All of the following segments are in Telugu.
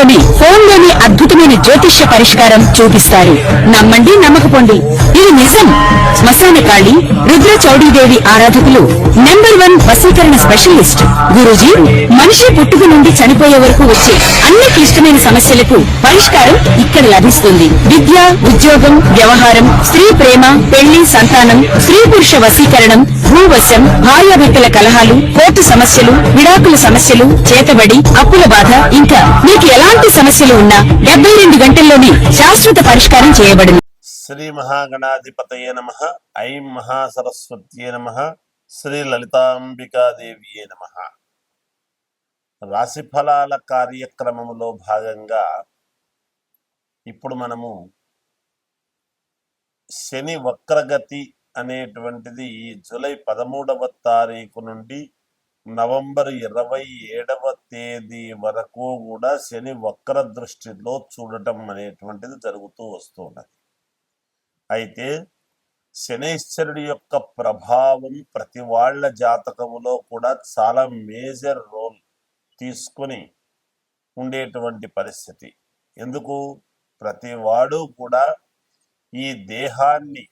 నిమిషాల్లోనే ఫోన్లోని అద్భుతమైన జ్యోతిష్య పరిష్కారం చూపిస్తారు. నమ్మండి, నమ్మకపోండి, ఇది నిజం. శ్మశానకాళి రుద్ర చౌడీదేవి ఆరాధకులు నంబర్ 1 వశీకరణ స్పెషలిస్ట్ గురూజీ. మనిషి పుట్టుక నుండి చనిపోయే వరకు వచ్చే అన్ని క్లిష్టమైన సమస్యలకు పరిష్కారం ఇక్కడ లభిస్తుంది. విద్య, ఉద్యోగం, వ్యవహారం, స్త్రీ ప్రేమ, పెళ్లి, సంతానం, స్త్రీ పురుష వశీకరణం, భూవశం, భార్యాభర్తల కలహాలు, కోర్టు సమస్యలు, విడాకుల సమస్యలు, చేతబడి, అప్పుల బాధ, ఇంకా మీకు ఎలాంటి సమస్యలు ఉన్నా 72 గంటల్లోనే శాశ్వత పరిష్కారం చేయబడును. శ్రీ మహాగణాధిపతయే నమః. ఐం మహాసరస్వత్యే నమః. శ్రీ లలితాంబికాదేవియే నమః. రాశిఫలాల కార్యక్రమంలో భాగంగా ఇప్పుడు మనము శని వక్రగతి అనేటువంటిది జూలై 13వ తారీఖు నుండి నవంబర్ 27వ తేదీ వరకు కూడా శని వక్ర దృష్టిలో చూడటం అనేటువంటిది జరుగుతూ వస్తున్నది. అయితే శనైశ్వరుడి యొక్క ప్రభావం ప్రతి వాళ్ళ జాతకములో కూడా చాలా మేజర్ రోల్ తీసుకొని ఉండేటువంటి పరిస్థితి. ఎందుకు? ప్రతి వాడు కూడా ఈ దేహాన్ని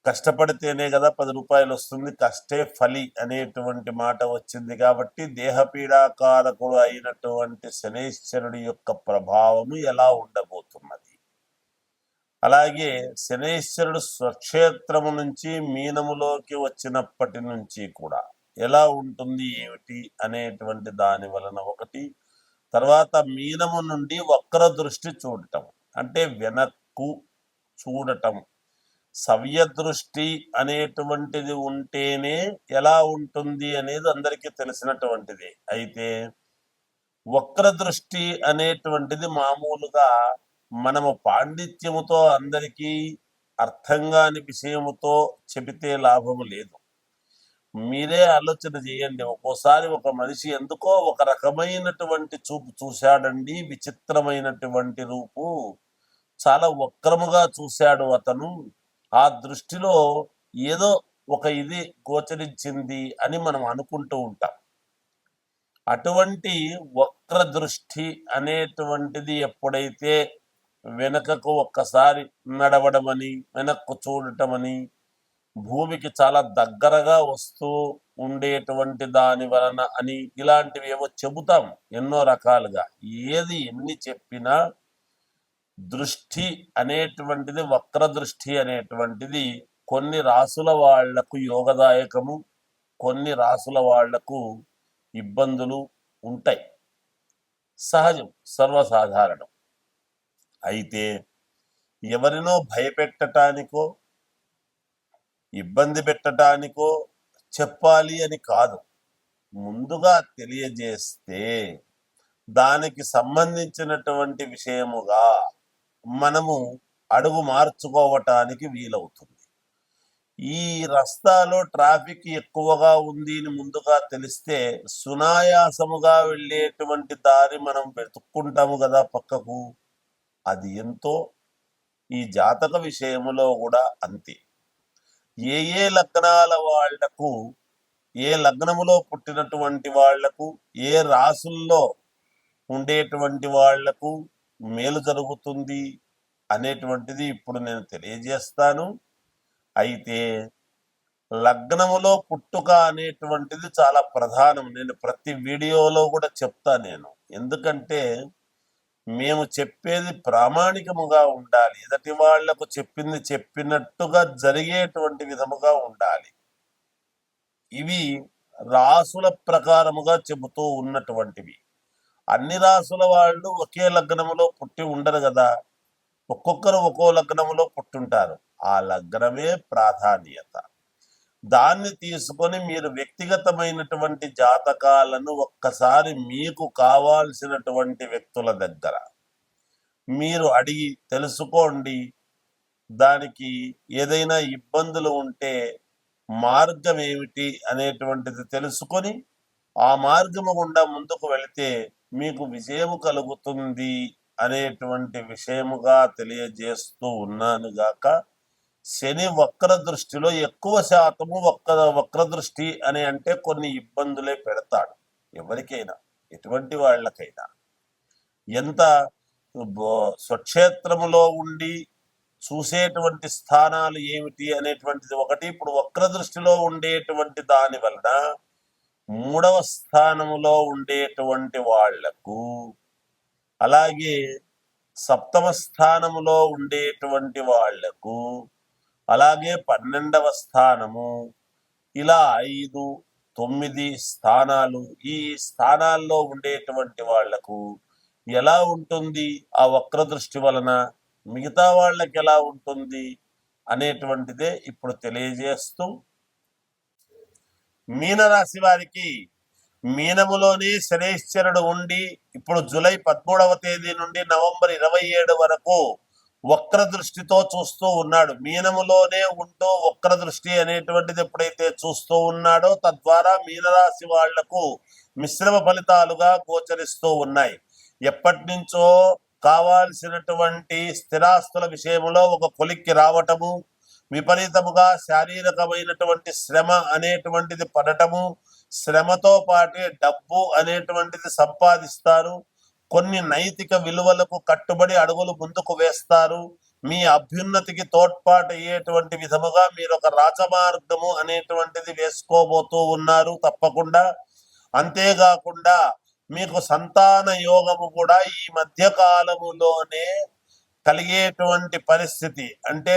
కష్టపడితేనే కదా 10 రూపాయలు వస్తుంది, కష్టే ఫలి అనేటువంటి మాట వచ్చింది. కాబట్టి దేహపీడాకారకుడు అయినటువంటి శనైశ్వరుడి యొక్క ప్రభావము ఎలా ఉండబోతున్నది, అలాగే శనైశ్వరుడు స్వక్షేత్రము నుంచి మీనములోకి వచ్చినప్పటి నుంచి కూడా ఎలా ఉంటుంది ఏమిటి అనేటువంటి దాని వలన ఒకటి. తర్వాత మీనము నుండి వక్ర దృష్టి చూడటం అంటే వెనక్కు చూడటం, సవ్య దృష్టి అనేటువంటిది ఉంటేనే ఎలా ఉంటుంది అనేది అందరికీ తెలిసినటువంటిది. అయితే వక్ర దృష్టి అనేటువంటిది మామూలుగా మనము పాండిత్యముతో అందరికీ అర్థం కాని విషయముతో చెబితే లాభము లేదు. మీరే ఆలోచన చేయండి. ఒక్కోసారి ఒక మనిషి ఎందుకో ఒక రకమైనటువంటి చూపు చూశాడండి, విచిత్రమైనటువంటి రూపు, చాలా వక్రముగా చూశాడు అతను, ఆ దృష్టిలో ఏదో ఒక ఇది గోచరించింది అని మనం అనుకుంటూ ఉంటాం. అటువంటి వక్ర దృష్టి అనేటువంటిది ఎప్పుడైతే వెనకకు ఒక్కసారి నడవడమని, వెనక్కు చూడటమని, భూమికి చాలా దగ్గరగా వస్తూ ఉండేటువంటి దాని వలన అని ఇలాంటివి ఏవో చెబుతాం ఎన్నో రకాలుగా. ఏది ఎన్ని చెప్పినా దృష్టి అనేటువంటిది, వక్ర దృష్టి అనేటువంటిది కొన్ని రాసుల వాళ్లకు యోగదాయకము, కొన్ని రాసుల వాళ్లకు ఇబ్బందులు ఉంటాయి. సహజం, సర్వసాధారణం. అయితే ఎవరినో భయపెట్టడానికో ఇబ్బంది పెట్టడానికో చెప్పాలి అని కాదు, ముందుగా తెలియజేస్తే దానికి సంబంధించినటువంటి విషయముగా మనము అడుగు మార్చుకోవటానికి వీలవుతుంది. ఈ రస్తాలో ట్రాఫిక్ ఎక్కువగా ఉంది అని ముందుగా తెలిస్తే సునాయాసముగా వెళ్ళేటువంటి దారి మనం వెతుక్కుంటాము కదా పక్కకు. అది ఎంతో ఈ జాతక విషయములో కూడా అంతే. ఏ లగ్నాల వాళ్లకు, ఏ లగ్నములో పుట్టినటువంటి వాళ్లకు, ఏ రాసుల్లో ఉండేటువంటి వాళ్లకు మేలు జరుగుతుంది అనేటువంటిది ఇప్పుడు నేను తెలియజేస్తాను. అయితే లగ్నములో పుట్టుక అనేటువంటిది చాలా ప్రధానం. నేను ప్రతి వీడియోలో కూడా చెప్తా నేను. ఎందుకంటే మేము చెప్పేది ప్రామాణికముగా ఉండాలి, ఎదటి వాళ్లకు చెప్పింది చెప్పినట్టుగా జరిగేటువంటి విధముగా ఉండాలి. ఇవి రాసుల ప్రకారముగా చెబుతూ ఉన్నటువంటివి. అన్ని రాసుల వాళ్ళు ఒకే లగ్నములో పుట్టి ఉండరు కదా, ఒక్కొక్కరు ఒక్కో లగ్నములో పుట్టుంటారు. ఆ లగ్నమే ప్రాధాన్యత. దాన్ని తీసుకొని మీరు వ్యక్తిగతమైనటువంటి జాతకాలను ఒక్కసారి మీకు కావాల్సినటువంటి వ్యక్తుల దగ్గర మీరు అడిగి తెలుసుకోండి. దానికి ఏదైనా ఇబ్బందులు ఉంటే మార్గం ఏమిటి అనేటువంటిది తెలుసుకొని ఆ మార్గము గుండా ముందుకు వెళితే మీకు విజయము కలుగుతుంది అనేటువంటి విషయముగా తెలియజేస్తూ ఉన్నాను గాక. శని వక్ర దృష్టిలో ఎక్కువ శాతము వక్ర దృష్టి అని అంటే కొన్ని ఇబ్బందులే పెడతాడు ఎవరికైనా. ఎటువంటి వాళ్ళకైనా ఎంత స్వక్షేత్రములో ఉండి చూసేటువంటి స్థానాలు ఏమిటి అనేటువంటిది ఒకటి. ఇప్పుడు వక్ర దృష్టిలో ఉండేటువంటి దాని వలన 3వ స్థానములో ఉండేటువంటి వాళ్లకు, అలాగే 7వ స్థానములో ఉండేటువంటి వాళ్లకు, అలాగే 12వ స్థానము, ఇలా 5, 9 స్థానాలు, ఈ స్థానాల్లో ఉండేటువంటి వాళ్లకు ఎలా ఉంటుంది ఆ వక్ర దృష్టి వలన, మిగతా వాళ్ళకి ఎలా ఉంటుంది అనేటువంటిదే ఇప్పుడు తెలియజేస్తూ, మీనరాశి వారికి మీనములోనే శనైశ్చరుడు ఉండి ఇప్పుడు జూలై 13వ తేదీ నుండి నవంబర్ 27 వరకు వక్ర దృష్టితో చూస్తూ ఉన్నాడు. మీనములోనే ఉంటూ వక్ర దృష్టి అనేటువంటిది ఎప్పుడైతే చూస్తూ ఉన్నాడో తద్వారా మీనరాశి వాళ్లకు మిశ్రమ ఫలితాలుగా గోచరిస్తూ ఉన్నాయి. ఎప్పటి నుంచో కావాల్సినటువంటి స్థిరాస్తుల విషయంలో ఒక కొలిక్కి రావటము, విపరీతముగా శారీరకమైనటువంటి శ్రమ అనేటువంటిది పడటము, శ్రమతో పాటే డబ్బు అనేటువంటిది సంపాదిస్తారు. కొన్ని నైతిక విలువలకు కట్టుబడి అడుగులు ముందుకు వేస్తారు. మీ అభ్యున్నతికి తోడ్పాటు అయ్యేటువంటి విధముగా మీరు ఒక రాజమార్గము అనేటువంటిది వేసుకోబోతూ ఉన్నారు తప్పకుండా. అంతేకాకుండా మీకు సంతాన యోగము కూడా ఈ మధ్య కాలములోనే కలిగేటువంటి పరిస్థితి, అంటే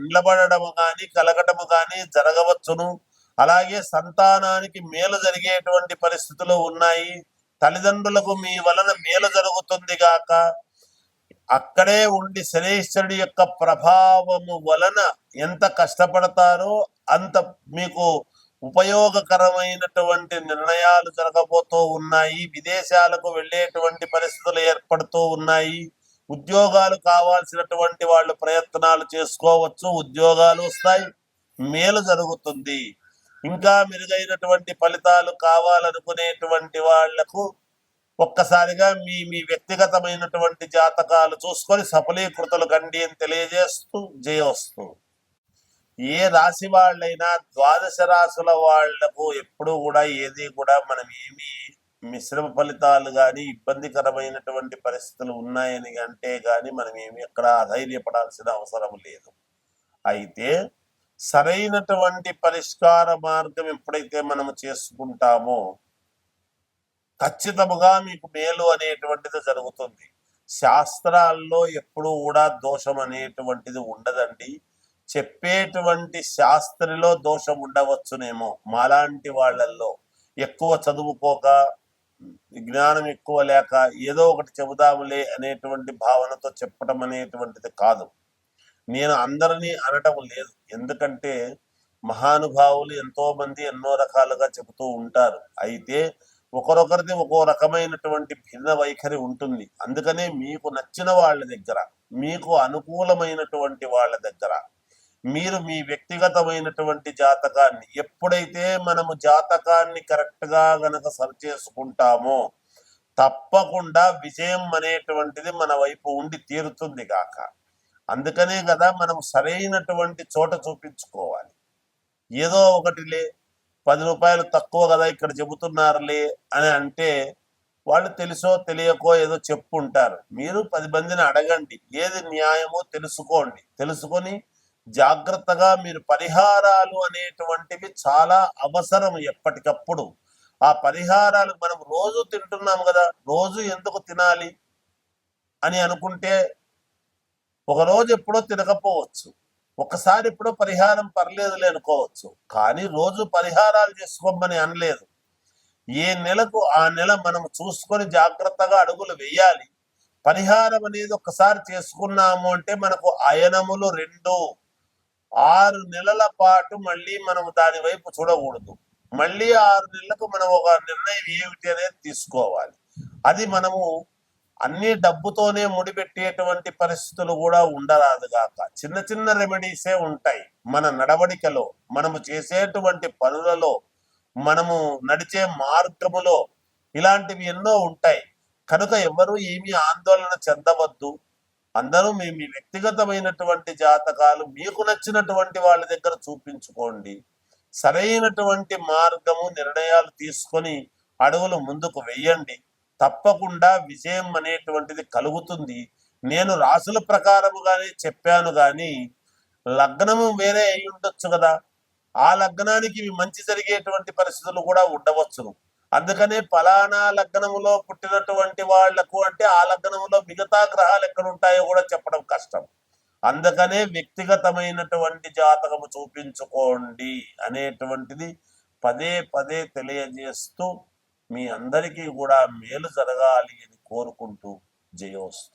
నిలబడము కానీ కలగటము కానీ జరగవచ్చును. అలాగే సంతానానికి మేలు జరిగేటువంటి పరిస్థితులు ఉన్నాయి. తల్లిదండ్రులకు మీ వలన మేలు జరుగుతుంది గాక, అక్కడే ఉండి శనైశ్వరుడి యొక్క ప్రభావము వలన ఎంత కష్టపడతారో అంత మీకు ఉపయోగకరమైనటువంటి నిర్ణయాలు జరగబోతూ ఉన్నాయి. విదేశాలకు వెళ్ళేటువంటి పరిస్థితులు ఏర్పడుతూ ఉన్నాయి. ఉద్యోగాలు కావాల్సినటువంటి వాళ్ళు ప్రయత్నాలు చేసుకోవచ్చు, ఉద్యోగాలు వస్తాయి, మేలు జరుగుతుంది. ఇంకా మెరుగైనటువంటి ఫలితాలు కావాలనుకునేటువంటి వాళ్లకు ఒక్కసారిగా మీ మీ వ్యక్తిగతమైనటువంటి జాతకాలు చూసుకొని సఫలీకృతులు కండి అని తెలియజేస్తూ జయోస్తు. ఏ రాశి వాళ్ళైనా 12 రాశుల వాళ్లకు ఎప్పుడు కూడా ఏది కూడా మనం ఏమి మిశ్రమ ఫలితాలు కానీ ఇబ్బందికరమైనటువంటి పరిస్థితులు ఉన్నాయని అంటే కానీ మనం ఏమి ఎక్కడ అధైర్యపడాల్సిన అవసరం లేదు. అయితే సరైనటువంటి పరిష్కార మార్గం ఎప్పుడైతే మనము చేసుకుంటామో ఖచ్చితముగా మీకు మేలు అనేటువంటిది జరుగుతుంది. శాస్త్రాల్లో ఎప్పుడు కూడా దోషం అనేటువంటిది ఉండదండి. చెప్పేటువంటి శాస్త్రిలో దోషం ఉండవచ్చునేమో, మాలాంటి వాళ్ళల్లో ఎక్కువ చదువుకోక, జ్ఞానం ఎక్కువ లేక ఏదో ఒకటి చెబుదాములే అనేటువంటి భావనతో చెప్పడం అనేటువంటిది కాదు. నేను అందరినీ అనటం లేదు, ఎందుకంటే మహానుభావులు ఎంతో మంది ఎన్నో రకాలుగా చెబుతూ ఉంటారు. అయితే ఒకరొకరిది ఒక్కో రకమైనటువంటి భిన్న వైఖరి ఉంటుంది. అందుకనే మీకు నచ్చిన వాళ్ళ దగ్గర, మీకు అనుకూలమైనటువంటి వాళ్ళ దగ్గర మీరు మీ వ్యక్తిగతమైనటువంటి జాతకాన్ని, ఎప్పుడైతే మనము జాతకాన్ని కరెక్ట్ గా గనక సరి చేసుకుంటామో తప్పకుండా విజయం అనేటువంటిది మన వైపు ఉండి తీరుతుంది గాక. అందుకనే కదా మనం సరైనటువంటి చోట చూపించుకోవాలి. ఏదో ఒకటిలే 10 రూపాయలు తక్కువ కదా ఇక్కడ చెబుతున్నారులే అని అంటే వాళ్ళు తెలుసో తెలియకో ఏదో చెప్పుంటారు. మీరు 10 మందిని అడగండి, ఏది న్యాయమో తెలుసుకోండి. తెలుసుకొని జాగ్రత్తగా మీరు పరిహారాలు అనేటువంటివి చాలా అవసరం ఎప్పటికప్పుడు. ఆ పరిహారాలు మనం రోజు తింటున్నాం కదా, రోజు ఎందుకు తినాలి అని అనుకుంటే ఒక రోజు ఎప్పుడో తినకపోవచ్చు, ఒకసారి ఎప్పుడో పరిహారం పర్లేదులే అనుకోవచ్చు. కానీ రోజు పరిహారాలు చేసుకోమని అనలేదు. ఏ నెలకు ఆ నెల మనం చూసుకొని జాగ్రత్తగా అడుగులు వేయాలి. పరిహారం అనేది ఒకసారి చేసుకున్నాము అంటే మనకు అయనములు 2 6 నెలల పాటు మళ్ళీ మనం దాని వైపు చూడకూడదు. మళ్ళీ 6 నెలలకు మనం ఒక నిర్ణయం ఏమిటి అనేది తీసుకోవాలి. అది మనము అన్ని డబ్బుతోనే ముడిపెట్టేటువంటి పరిస్థితులు కూడా ఉండరాదు గాక. చిన్న చిన్న రెమెడీసే ఉంటాయి మన నడవడికలో, మనము చేసేటువంటి పనులలో, మనము నడిచే మార్గములో, ఇలాంటివి ఎన్నో ఉంటాయి. కనుక ఎవరు ఏమీ ఆందోళన చెందవద్దు. అందరూ మీ మీ వ్యక్తిగతమైనటువంటి జాతకాలు మీకు నచ్చినటువంటి వాళ్ళ దగ్గర చూపించుకోండి. సరైనటువంటి మార్గము నిర్ణయాలు తీసుకొని అడుగులు ముందుకు వెయ్యండి. తప్పకుండా విజయం అనేటువంటిది కలుగుతుంది. నేను రాసుల ప్రకారముగానే చెప్పాను గాని లగ్నము వేరే అయి ఉండొచ్చు కదా. ఆ లగ్నానికి ఇవి మంచి జరిగేటువంటి పరిస్థితులు కూడా ఉండవచ్చును. అందుకనే ఫలానా లగ్నములో పుట్టినటువంటి వాళ్లకు అంటే ఆ లగ్నములో మిగతా గ్రహాలు ఎక్కడ ఉంటాయో కూడా చెప్పడం కష్టం. అందుకనే వ్యక్తిగతమైనటువంటి జాతకము చూపించుకోండి అనేటువంటిది పదే పదే తెలియజేస్తూ మీ అందరికీ కూడా మేలు జరగాలి అని కోరుకుంటూ జయోస్తు.